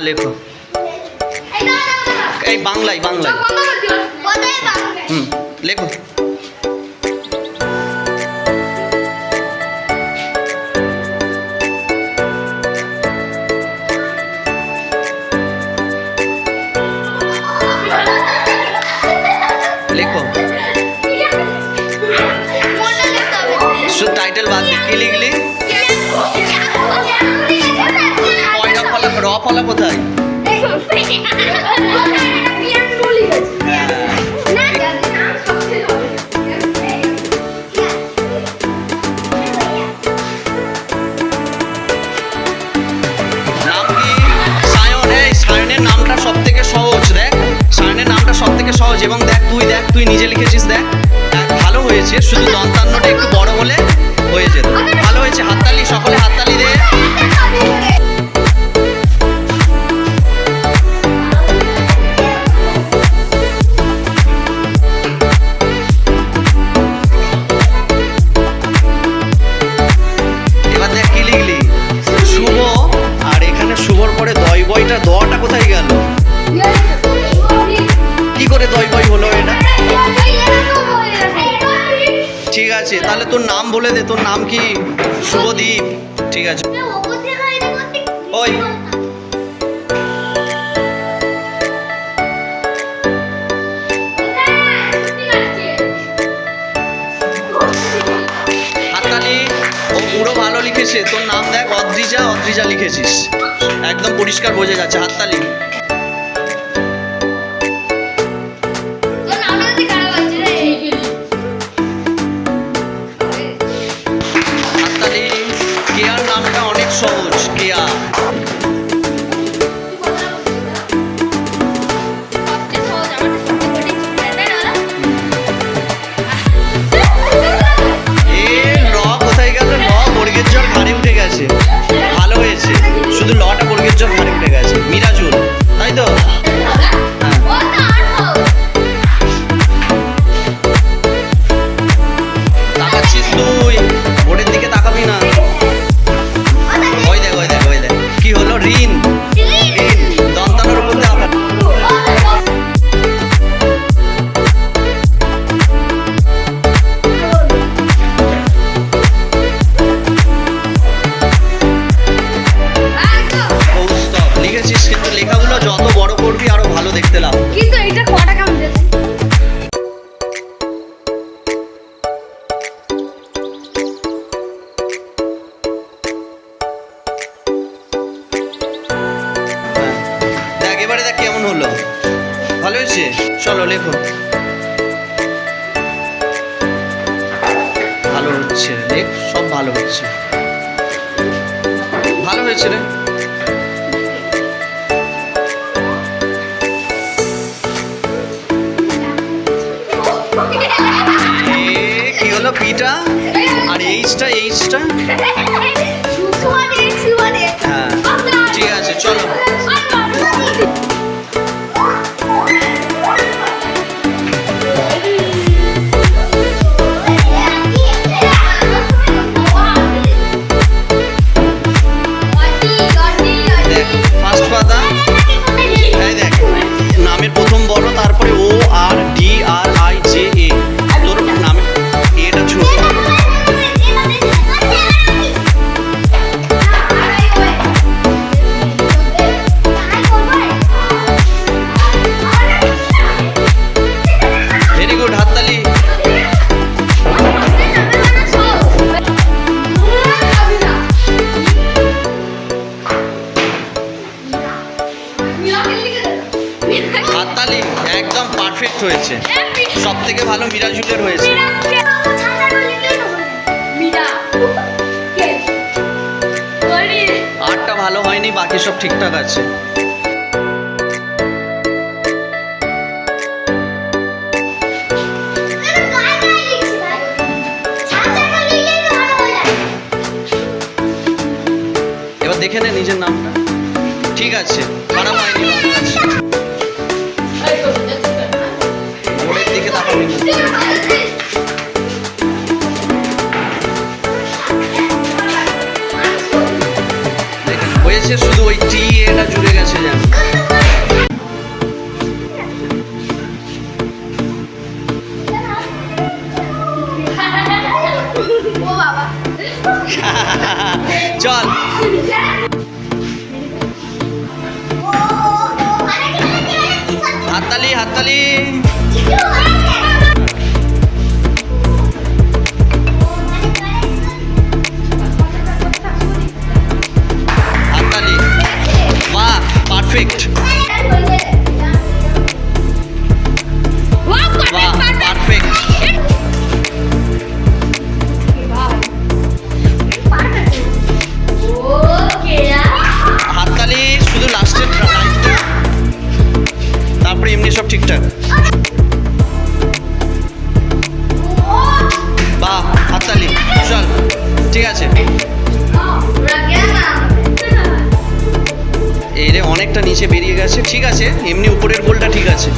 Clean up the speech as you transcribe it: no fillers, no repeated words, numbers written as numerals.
লেখো। এই বাংলায় বাংলায় লেখো। লেখো শুধু টাইটেল বাদ দিয়ে কি লিখলি? র ফলা কোথায়? সব থেকে সহজ, দেখ সায়নের নামটা সব থেকে সহজ। এবং দেখ তুই নিজে লিখেছিস, দেখ ভালো হয়েছে, শুধু দন্তান্নটা একটু বড় হলে হয়ে যেত। ভালো হয়েছে, হাততালি, সকলে হাততালি দে। এবার দেখ কি লিখলি? শুভ, আর এখানে শুভর পরে দই বইটা, দটা কোথায় গেল? কি করে দই বই হলো এটা? ঠিক আছে, তাহলে তোর নাম বলে দে। তোর নাম কি? শুভদীপ। ঠিক আছে, ওই হাততালি। ও পুরো ভালো লিখেছে। তোর নাম দেখ, অদ্রিজা লিখেছিস, একদম পরিষ্কার বোঝা যাচ্ছে। হাততালি। কেয়ার নামটা অনেক সহজ, কেয়া। কোথায় গেল? ল বর্গের জ্বর ঘাড়ে উঠে গেছে। ভালো হয়েছে, শুধু লটা বর্গের জ্বর ঘাড়ে উঠে গেছে। মিরাজুল, তাই তো? তাকাচ্ছিস তুই, বোর্ডের দিকে তাকাবি না। ওই দেখ কি হলো? ঋণ। দন্তানোর উপর তাকা। লিখেছিস, কিন্তু লেখাগুলো যত বড় করবি আরো ভালো দেখতে লাগবে। কিন্তু এটা কটা কেমন যাচ্ছে? দেখ এবারে দেখ কেমন হলো? ভালো হয়েছে? চলো লেখো। ভালো হচ্ছে, দেখ সব ভালো হচ্ছে। ভালো হয়েছে রে। কি হলো? পিটা আর এইচটা হ্যাঁ ঠিক আছে, চলো। দেখ ফার্স্ট পাতা, দেখ নামের প্রথম বড়, তারপরে ORDRIJA। তোর নামের এটা ছোট। ভেরি গুড, হাততালি। হাততালি, একদম পারফেক্ট হয়েছে। সব থেকে ভালো মিরাজুলের হয়েছে। আরটা ভালো হয়নি, বাকি সব ঠিকঠাক আছে। এবার দেখে নে নিজের নামটা। ঠিক আছে, খারাপ হয়নি। বোর্ডের দিকে তাকাবি। হয়েছে, শুধু ওই টি এটা জুড়ে গেছে যেন। চল হাততালি হাততালি। হাততালি। বাহ পারফেক্ট। বাহ পারফেক্ট। হাততালি শুধু লাস্টের লাইনটা, তারপরে এমনি সব ঠিকঠাক। বাহ হাততালি। চল ঠিক আছে। এই রে অনেকটা নিচে বেরিয়ে গেছে, ঠিক আছে এমনি উপরের গোলটা ঠিক আছে।